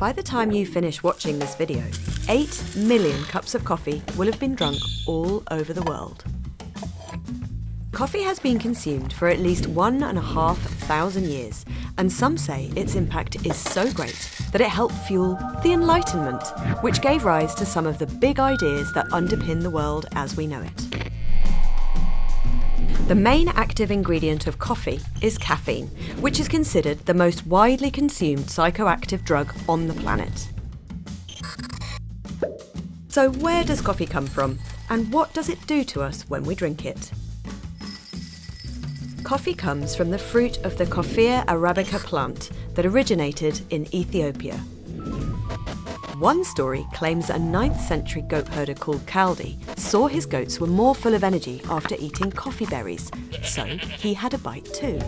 By the time you finish watching this video, 8 million cups of coffee will have been drunk all over the world. Coffee has been consumed for at least 1,500 years, and some say its impact is so great that it helped fuel the Enlightenment, which gave rise to some of the big ideas that underpin the world as we know it. The main active ingredient of coffee is caffeine, which is considered the most widely consumed psychoactive drug on the planet. So where does coffee come from, and what does it do to us when we drink it? Coffee comes from the fruit of the Coffea arabica plant that originated in Ethiopia. One story claims a 9th century goat herder called Kaldi saw his goats were more full of energy after eating coffee berries, so he had a bite too.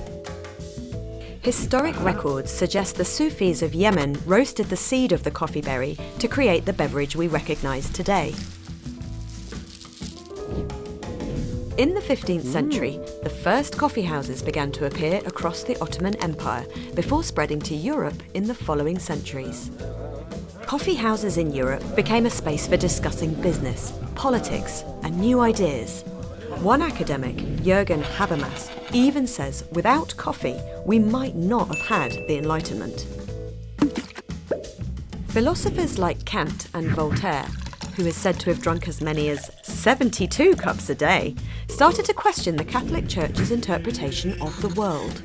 Historic records suggest the Sufis of Yemen roasted the seed of the coffee berry to create the beverage we recognise today. In the 15th century, the first coffee houses began to appear across the Ottoman Empire before spreading to Europe in the following centuries. Coffee houses in Europe became a space for discussing business, politics, and new ideas. One academic, Jürgen Habermas, even says without coffee, we might not have had the Enlightenment. Philosophers like Kant and Voltaire, who is said to have drunk as many as 72 cups a day, started to question the Catholic Church's interpretation of the world.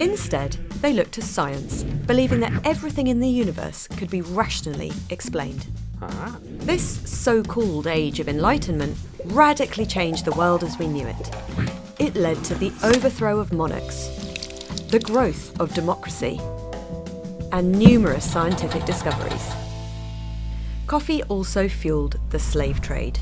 Instead, they looked to science, believing that everything in the universe could be rationally explained. This so-called Age of Enlightenment radically changed the world as we knew it. It led to the overthrow of monarchs, the growth of democracy, and numerous scientific discoveries. Coffee also fueled the slave trade.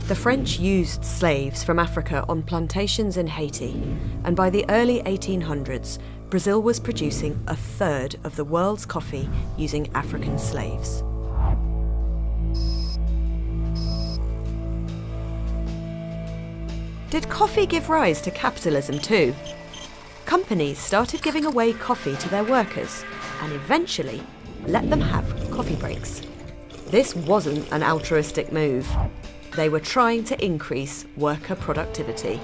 The French used slaves from Africa on plantations in Haiti, and by the early 1800s, Brazil was producing a third of the world's coffee using African slaves. Did coffee give rise to capitalism too? Companies started giving away coffee to their workers, and eventually let them have coffee breaks. This wasn't an altruistic move. They were trying to increase worker productivity.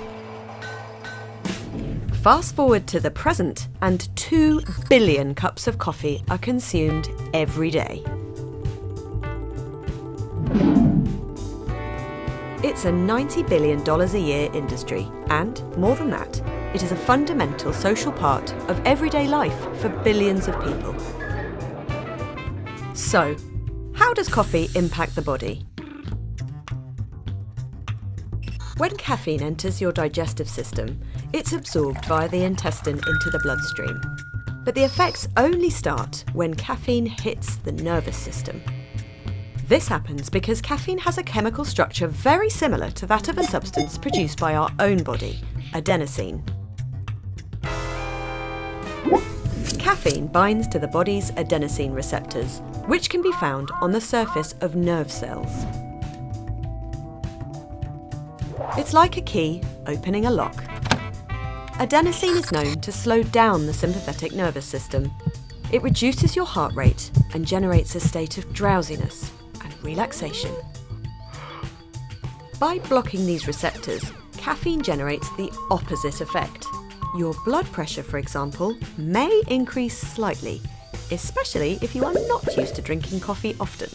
Fast forward to the present, and 2 billion cups of coffee are consumed every day. It's a $90 billion a year industry, and more than that, it is a fundamental social part of everyday life for billions of people. So, how does coffee impact the body? When caffeine enters your digestive system, it's absorbed via the intestine into the bloodstream. But the effects only start when caffeine hits the nervous system. This happens because caffeine has a chemical structure very similar to that of a substance produced by our own body, adenosine. Caffeine binds to the body's adenosine receptors, which can be found on the surface of nerve cells. It's like a key opening a lock. Adenosine is known to slow down the sympathetic nervous system. It reduces your heart rate and generates a state of drowsiness and relaxation. By blocking these receptors, caffeine generates the opposite effect. Your blood pressure, for example, may increase slightly, especially if you are not used to drinking coffee often.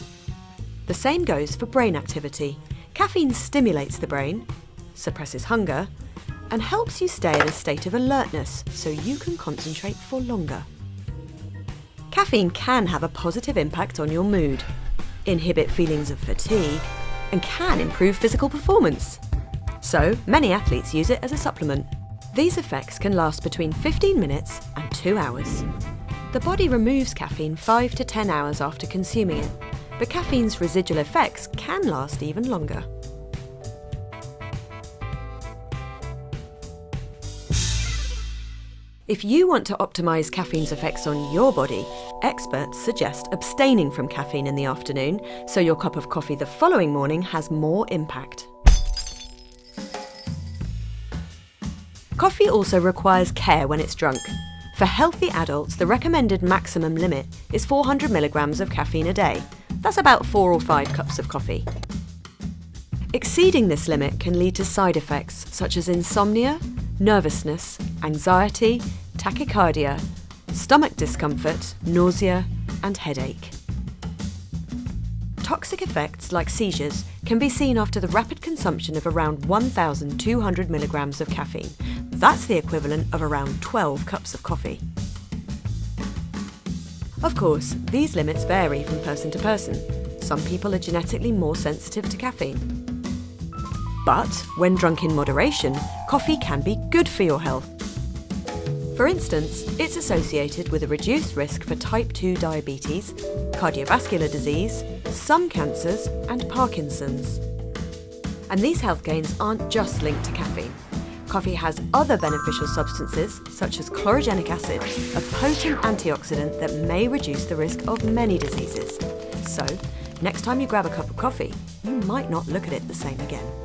The same goes for brain activity. Caffeine stimulates the brain, suppresses hunger, and helps you stay in a state of alertness so you can concentrate for longer. Caffeine can have a positive impact on your mood, inhibit feelings of fatigue, and can improve physical performance. So, many athletes use it as a supplement. These effects can last between 15 minutes and 2 hours. The body removes caffeine 5 to 10 hours after consuming it, but caffeine's residual effects can last even longer. If you want to optimise caffeine's effects on your body, experts suggest abstaining from caffeine in the afternoon so your cup of coffee the following morning has more impact. Coffee also requires care when it's drunk. For healthy adults, the recommended maximum limit is 400 milligrams of caffeine a day. That's about 4 or 5 cups of coffee. Exceeding this limit can lead to side effects such as insomnia, nervousness, anxiety, tachycardia, stomach discomfort, nausea, and headache. Toxic effects like seizures can be seen after the rapid consumption of around 1,200 milligrams of caffeine. That's the equivalent of around 12 cups of coffee. Of course, these limits vary from person to person. Some people are genetically more sensitive to caffeine. But when drunk in moderation, coffee can be good for your health. For instance, it's associated with a reduced risk for type 2 diabetes, cardiovascular disease, some cancers, and Parkinson's. And these health gains aren't just linked to caffeine. Coffee has other beneficial substances, such as chlorogenic acid, a potent antioxidant that may reduce the risk of many diseases. So, next time you grab a cup of coffee, you might not look at it the same again.